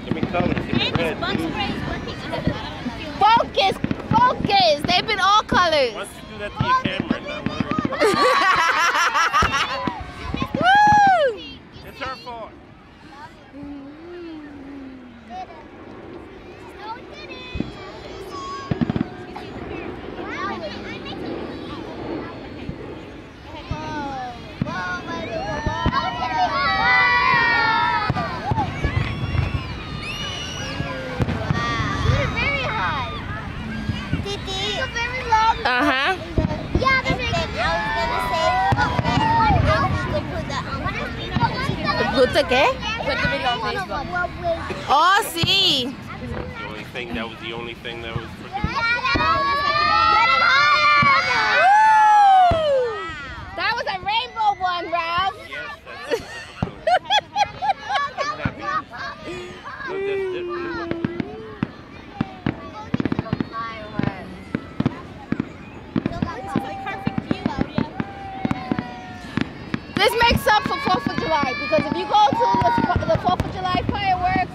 Give me colors. Give me red. Focus, focus. They've been all colors. Once you do that to your camera, not worried. Woo! It's her fault. Uh-huh. Yeah, I was gonna say, Put the qué? put the video on Facebook. Oh, sí. That was the only thing that was freaking. That was a rainbow one, Ralph. Yes, This makes up for 4th of July because if you go to the 4th of July fireworks,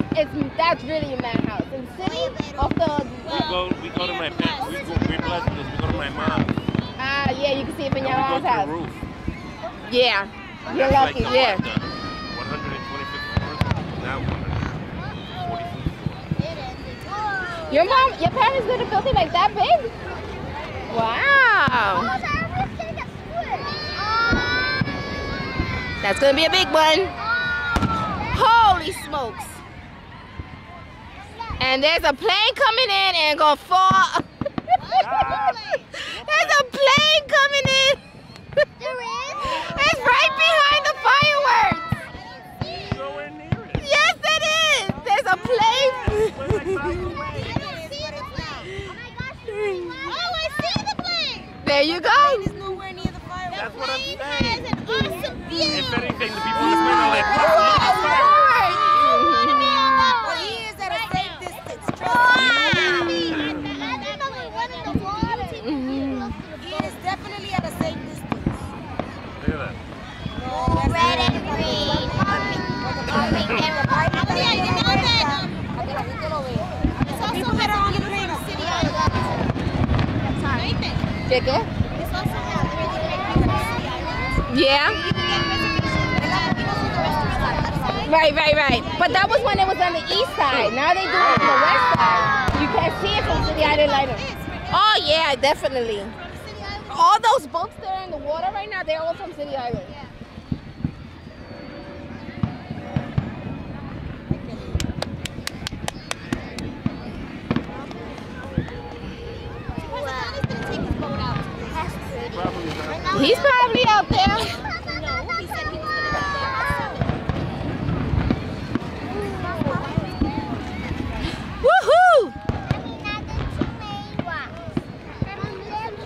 that's really a madhouse. In the city of the we go to my parents. We're blessed because we go to my mom. Ah, yeah, you can see it from your mom's house. Roof. Yeah, you're That's lucky. like Yeah. 125th floor, now 144th. Your parents did a building like that big? Wow. That's gonna be a big one. Holy smokes. And there's a plane coming in and gonna fall. There's a plane coming in. There is? It's right behind the fireworks. Nowhere near it. Yes, it is. There's a plane. We're like miles away. Oh, I see the plane! There you go. It's nowhere near the fireworks. That's what I'm saying. It has an awesome view. If anything, the people in the plane are like, Of what's course. But he is at a safe distance. He is definitely at a safe distance. Look at that. Red and green. Yeah, you know that. It's also had on the plane City Island. Nathan. ¿Qué qué? It's also had really great views of City Island. Yeah. You can get reservations. Right. But that was when it was on the east side. Now they do it on the west side. You can't see it from City Island later. Oh yeah, definitely. All those boats there in the water right now, they're all from City Island. He's probably out there. No, he said he was going to be Woohoo!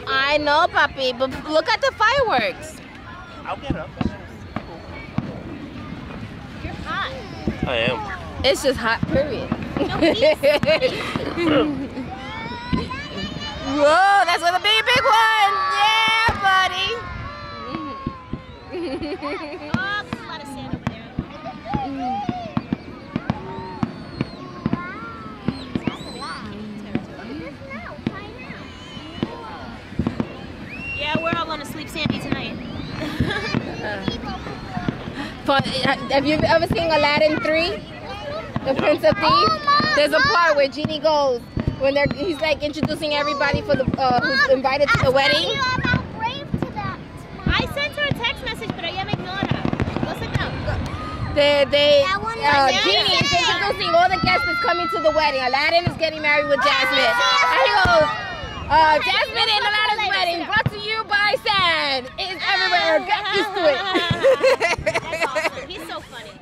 I know, papi, but look at the fireworks. I'll get up. You're hot. I am. It's just hot, period. Whoa, that's a big one. Yeah, buddy. Oh, there's a lot of sand over there. Yeah, we're all gonna sleep sandy tonight. Have you ever seen Aladdin 3? The Prince of Thieves? There's a part where Genie goes when he's like introducing everybody for the who's invited to the wedding. I sent her a text message, pero ella me ignora. Go sit down. Genie is introducing all the guests that's coming to the wedding. Aladdin is getting married with Jasmine. And he goes, Jasmine and Aladdin's wedding brought to you by Sand. It's everywhere. Get used to it. That's awesome. He's so funny.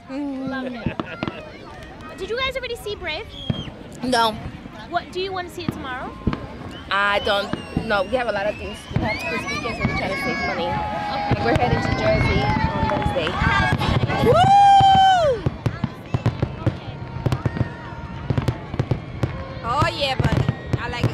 Love him. Did you guys already see Brave? No. What do you want to see it tomorrow? I don't know. We have a lot of things to have this weekend, so we're trying to save money. Okay. We're heading to Jersey on Wednesday. Woo! Oh yeah, buddy. I like it.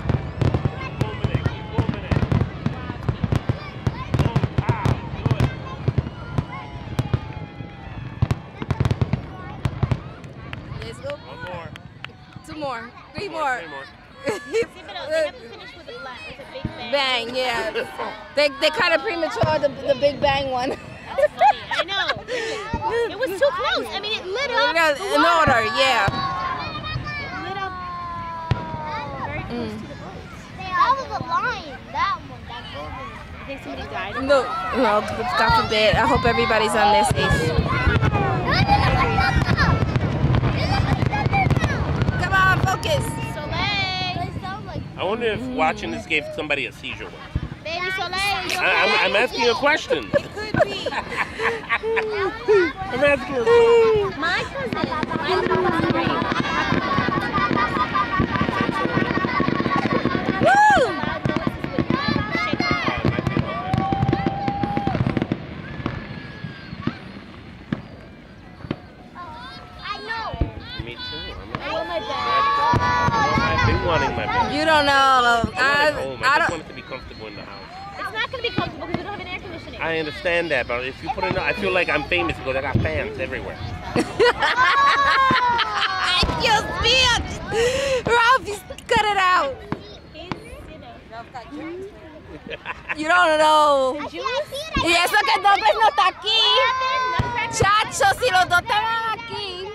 Let's go. One more. 2 more. 3 more. 3 more. They have to finish with a big bang. Bang, yeah. They kind of premature the Big Bang one. That's funny. I know. It was too close. I mean, it lit up. In order, yeah. It lit up very close to the boats. That was a line. That one. That golden. I think somebody died. No, God forbid. I hope everybody's on this safe. Come on, focus. I wonder if watching this gave somebody a seizure. Baby Soleil, you okay? I'm asking a question. It could be. I'm asking a question. My cousin. Woo! I know. Me too. I want my bag. I've been wanting my bed. You don't know. I just want it to be comfortable in the house. It's not going to be comfortable because we don't have an air conditioning. I understand that, but if you put it, I feel like I'm famous because I got fans everywhere. Dios mío. Ralph, you cut it out. You don't know. Y eso que Douglas no está aquí. Chacho, si los dos estaban aquí.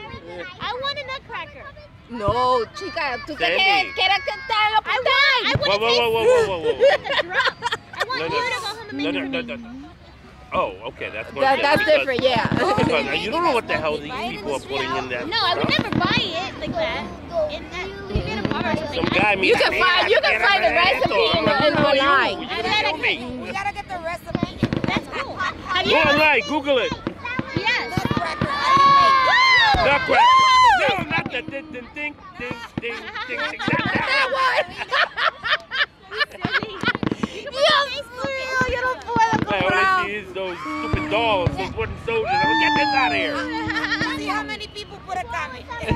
I want a nutcracker. No, chica, tú te Sandy. quieres que está en el I want Whoa. I want you to go home and make No. Oh, okay, that's one That's different, yeah. Because you don't know what the hell these people are putting in that. No, I would never buy it like that. You get a bar or something. Some guy You can find the recipe in online. You tell me. We gotta get the recipe. That's cool. Have Go you ever? online, Google it. Yes. Nutcracker. How do you make Nutcracker. No, not the ding. That one. Yo no puedo I comprar. only see is those stupid dolls, those wooden soldiers. Get this out of here. it? See how many people put a comment. That's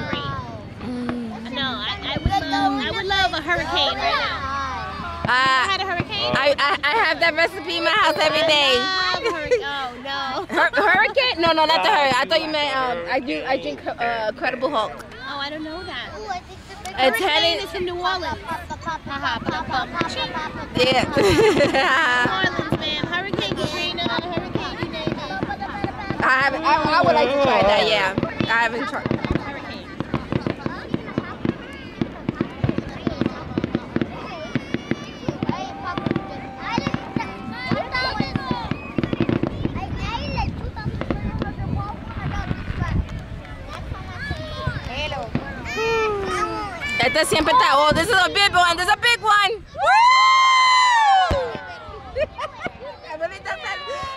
great. No, I would love a hurricane right now. I had a hurricane. I have that recipe in my house every day. I love hurricane. Oh no. Hurricane? No, not the hurricane. I thought you meant I drink Incredible Hulk. Oh, I don't know that. Ooh, I think the It's Hurricane is from New Orleans. Yeah. New Orleans, ma'am. Hurricane Katrina, hurricane, you name it. I would like to try that, yeah. I haven't tried. Hurricane. Este siempre está. Oh, this is a big one. This is a big one. Woo!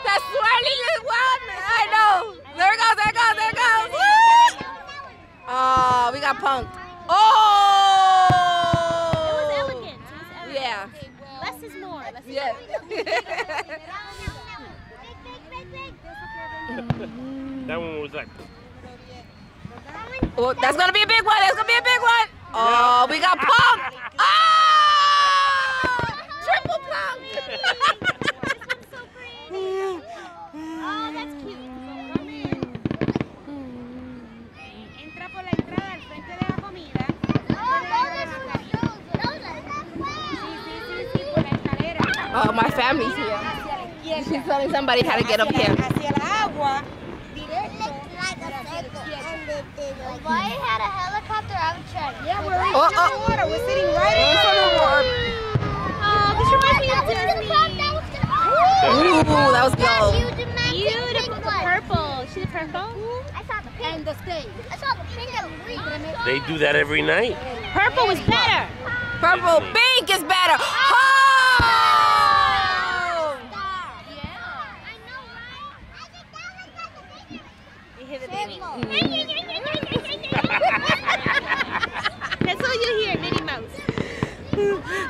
That swirling one. I know. There it goes. Woo! Oh, we got punked. Oh! It was elegant. Yeah. Less is more. Less is Yeah. That one was like. Oh, that's gonna be a big one. Oh, we got punked. Oh! Triple punked. Oh, that's cute. Entra por la entrada al frente de la comida. Sí, por la escalera. Oh, my family's here. She's telling somebody how to get up here. Hacia la agua. If I had a helicopter, I would try. Yeah, we're right in the water. We're sitting right in the water. Oh, this reminds me of Disney. Ooh, that was gold. Beautiful. Purple. See the purple? I saw the pink. And the stage. I saw the pink and green. They do that every night. Purple was better. Purple, pink is better. Oh! That's all you hear, Minnie Mouse.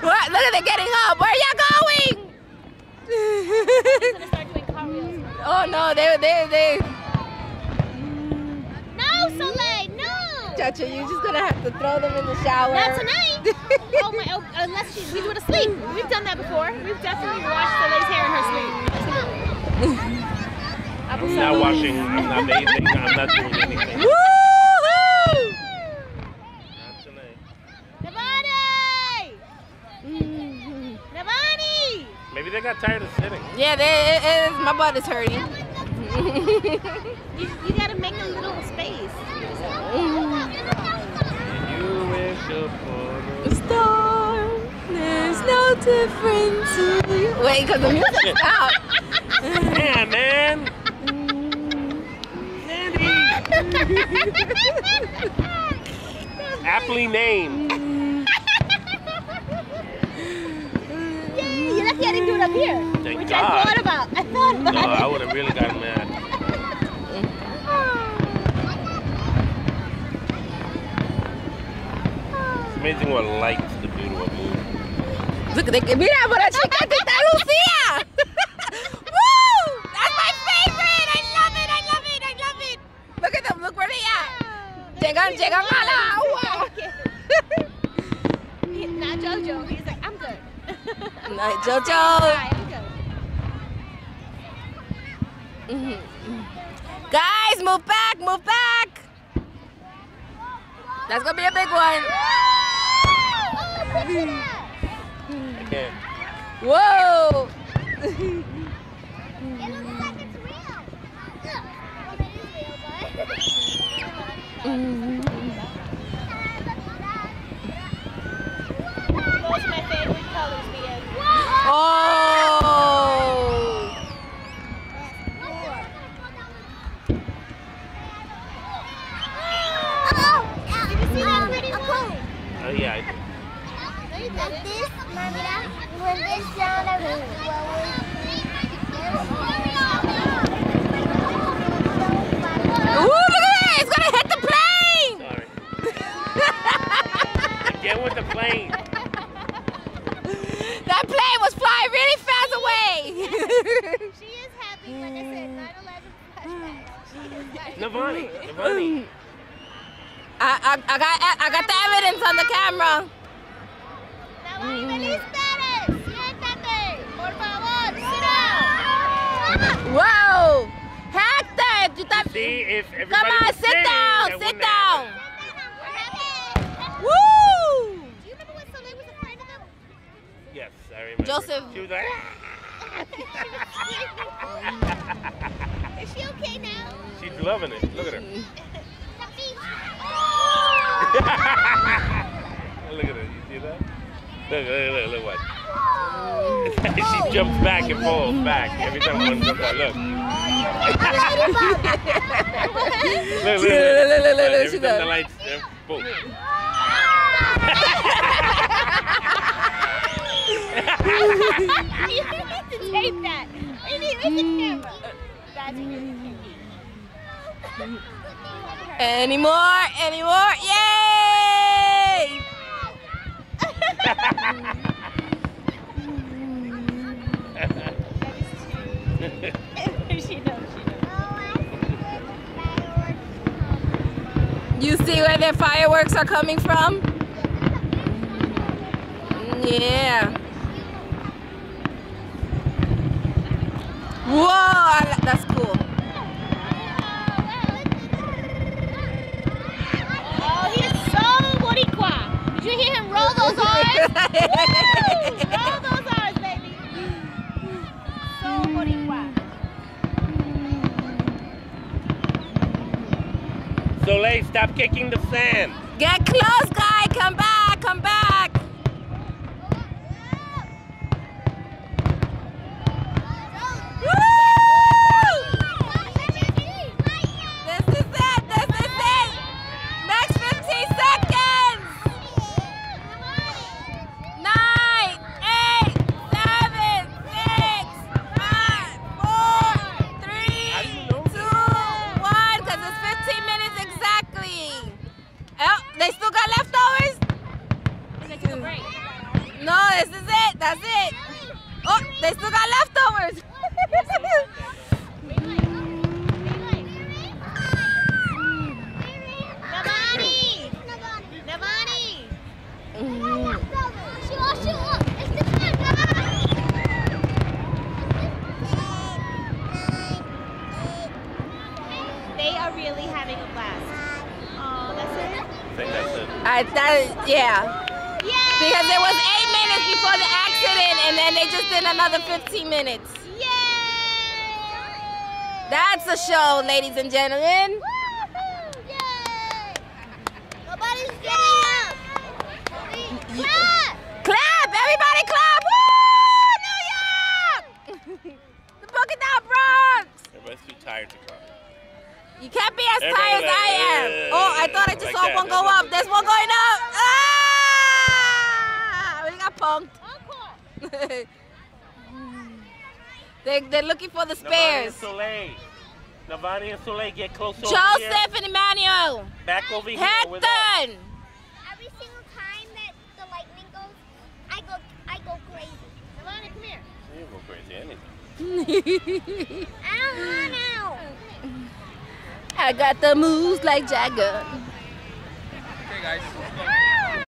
What? Look at it getting up. Where are y'all going? She's gonna start doing cartwheels. Oh no, they. No, Soleil, no. Chacha, you're just gonna have to throw them in the shower. Not tonight. Unless we do it asleep. We've done that before. We've definitely washed Soleil's hair in her sleep. Absolutely. I'm not washing. I'm not bathing. I'm not doing anything. Woo-hoo! Not tonight. Navani! Navani! Maybe they got tired of sitting. Yeah, my butt is hurting. You gotta make a little space. You wish upon a Storm, there's no difference to you. Wait, because the music's out. Yeah, man. Sandy. Aptly named. You're lucky I didn't do it up here. Thank which God. I thought about. No, I would have really gotten mad. It's amazing what lights do to a movie. Look, mira por la chica que está Lucía. Woo! That's my favorite. I love it. I love it. I love it. Look at them. Look where they at. Llegan a la agua. Not JoJo. He's like, I'm good. No, JoJo. Alright, I'm good. Guys, move back. Move back. That's going to be a big one. I can't. Whoa. It looks like it's real. Those are my favorite colors, Mia. Oh. Did you see that pretty one? Oh, yeah, I did. Like this, mira, when this down a room. Ooh, look at that. It's going to hit the plane. Sorry. Get with the plane. That plane was flying really fast away. She is happy, like I said, 9/11 flashback. She is happy. Navani. Navani. I got the evidence on the camera. Navani, feliz tardes. Siéntate, por favor, sit down. Whoa! Hector, you thought... See, if Come everybody on, was sit sitting, down, that sit wouldn't down. happen. Woo! Do you remember when Soleil was afraid of them? Yes, I remember. Joseph. She was like, Is she okay now? she's loving it. Look at her. Look at her. You see that? Look what? She jumps back and falls back every time one comes out. Look. Look. Every time the lights, boom. You need to tape that. We need the camera. That's really cute. Anymore? Yay! She knows. You see where the fireworks are coming from? Yeah. Whoa, that's cool. Oh, he's so Boricua. Did you hear him roll those R's? Roll those R's, baby. So Boricua. Soleil, stop kicking the sand. Get close, guy. Come back, come back. This is it. Next 15 seconds. 9, 8, 7, 6, 5, 4, 3, 2, 1. Because it's 15 minutes exactly. Oh, they still got leftovers? they are really having a blast. Oh, that's it? I think that's it. Yeah. Yay! Because it was 8 minutes before the accident, and then they just did another 15 minutes. Yay! That's a show, ladies and gentlemen. Woohoo! Yay! Nobody's getting up. Clap! Clap! Everybody clap! Woo! New York! The Boogie Down Bronx! Everybody's too tired to clap. You can't be as tired as I am. Oh, I thought I just saw one go up. There's one going up. Ah! We got punked. They're looking for the spares. Navani and Soleil, get close over here. Joseph and Emmanuel. Back over here with us. Hector. Every single time that the lightning goes, I go crazy. Navani, come here. You go crazy anything. I don't want to. I got the moves like Jagger. Okay, guys.